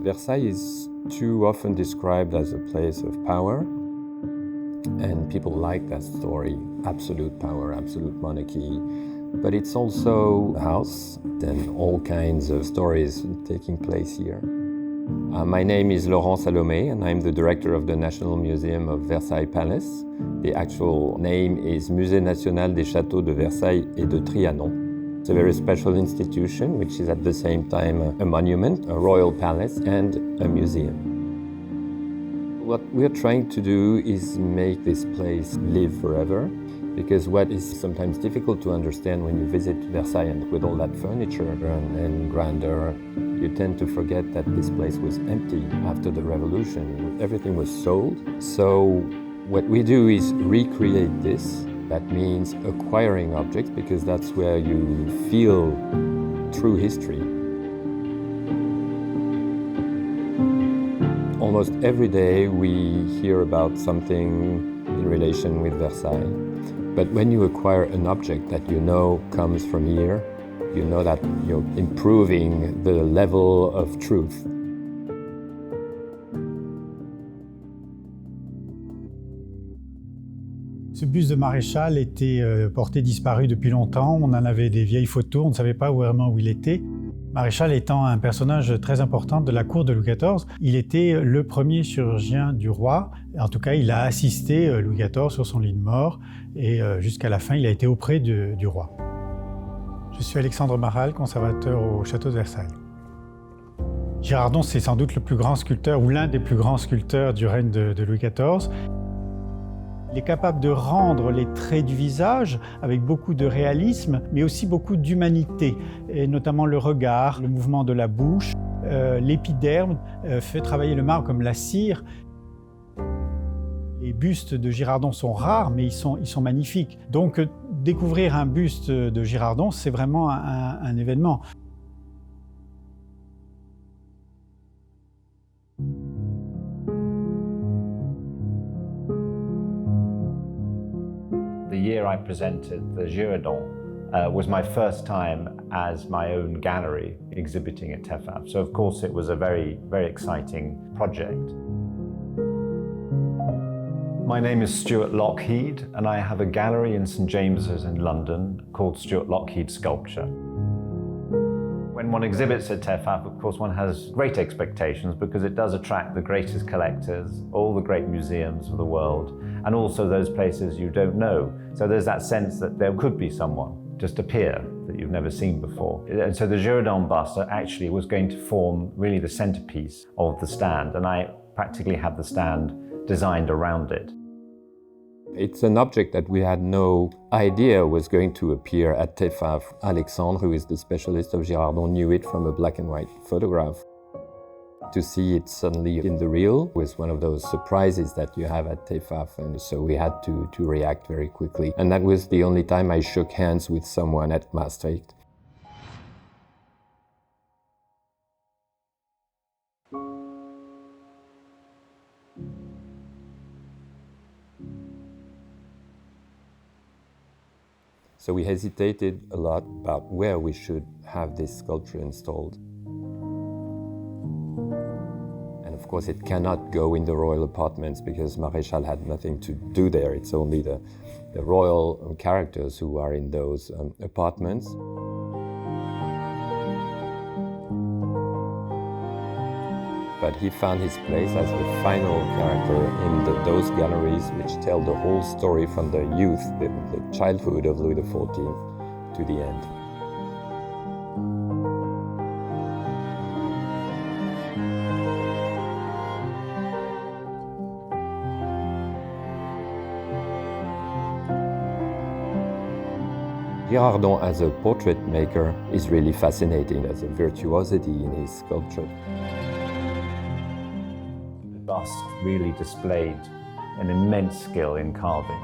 Versailles is too often described as a place of power, and people like that story, absolute power, absolute monarchy. But it's also a house and all kinds of stories taking place here. My name is Laurent Salomé, and I'm the director of the National Museum of Versailles Palace. The actual name is Musée National des Châteaux de Versailles et de Trianon. It's a very special institution, which is at the same time a monument, a royal palace, and a museum. What we're trying to do is make this place live forever, because what is sometimes difficult to understand when you visit Versailles and with all that furniture and grandeur, you tend to forget that this place was empty after the revolution. Everything was sold. So what we do is recreate this. That means acquiring objects, because that's where you feel true history. Almost every day we hear about something in relation with Versailles. But when you acquire an object that you know comes from here, you know that you're improving the level of truth. Ce buste de maréchal était porté disparu depuis longtemps. On en avait des vieilles photos, on ne savait pas vraiment où il était. Maréchal étant un personnage très important de la cour de Louis XIV, il était le premier chirurgien du roi. En tout cas, il a assisté Louis XIV sur son lit de mort et jusqu'à la fin, il a été auprès du roi. Je suis Alexandre Maral, conservateur au château de Versailles. Girardon, c'est sans doute le plus grand sculpteur ou l'un des plus grands sculpteurs du règne de Louis XIV. Il est capable de rendre les traits du visage avec beaucoup de réalisme, mais aussi beaucoup d'humanité, et notamment le regard, le mouvement de la bouche, l'épiderme, fait travailler le marbre comme la cire. Les bustes de Girardon sont rares, mais ils sont magnifiques. Donc découvrir un buste de Girardon, c'est vraiment un événement. The year I presented the Girardon was my first time as my own gallery exhibiting at TEFAF. So of course it was a very, very exciting project. My name is Stuart Lochhead, and I have a gallery in St James's in London called Stuart Lochhead Sculpture. When one exhibits at TEFAF, of course, one has great expectations because it does attract the greatest collectors, all the great museums of the world, and also those places you don't know. So there's that sense that there could be someone just appear that you've never seen before. And so the Girardon bust actually was going to form really the centerpiece of the stand, and I practically had the stand designed around it. It's an object that we had no idea was going to appear at TEFAF. Alexandre, who is the specialist of Girardon, knew it from a black and white photograph. To see it suddenly in the real was one of those surprises that you have at TEFAF, and so we had to react very quickly. And that was the only time I shook hands with someone at Maastricht. So we hesitated a lot about where we should have this sculpture installed. And of course it cannot go in the royal apartments because Maréchal had nothing to do there. It's only the royal characters who are in those apartments. But he found his place as the final character in those galleries which tell the whole story from the youth, the childhood of Louis XIV to the end. Girardon as a portrait maker is really fascinating. There's a virtuosity in his sculpture. Bust really displayed an immense skill in carving.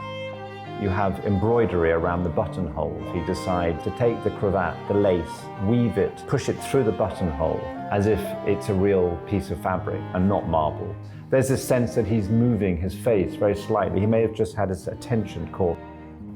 You have embroidery around the buttonhole. He decided to take the cravat, the lace, weave it, push it through the buttonhole as if it's a real piece of fabric and not marble. There's this sense that he's moving his face very slightly. He may have just had his attention caught.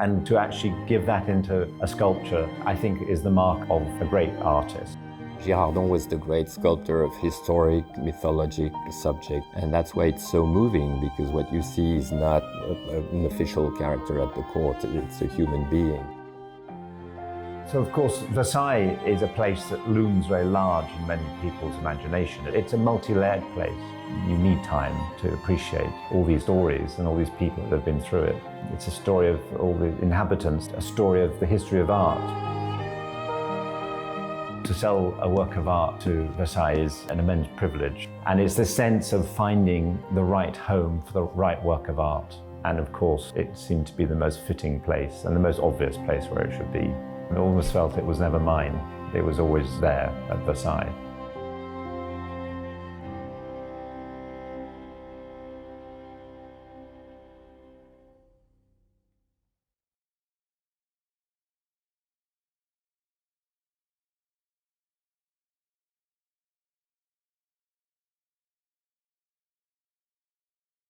And to actually give that into a sculpture, I think is the mark of a great artist. Girardon was the great sculptor of historic, mythologic subject, and that's why it's so moving, because what you see is not an official character at the court, it's a human being. So of course, Versailles is a place that looms very large in many people's imagination. It's a multi-layered place. You need time to appreciate all these stories and all these people that have been through it. It's a story of all the inhabitants, a story of the history of art. To sell a work of art to Versailles is an immense privilege. And it's the sense of finding the right home for the right work of art. And of course, it seemed to be the most fitting place and the most obvious place where it should be. I almost felt it was never mine. It was always there at Versailles.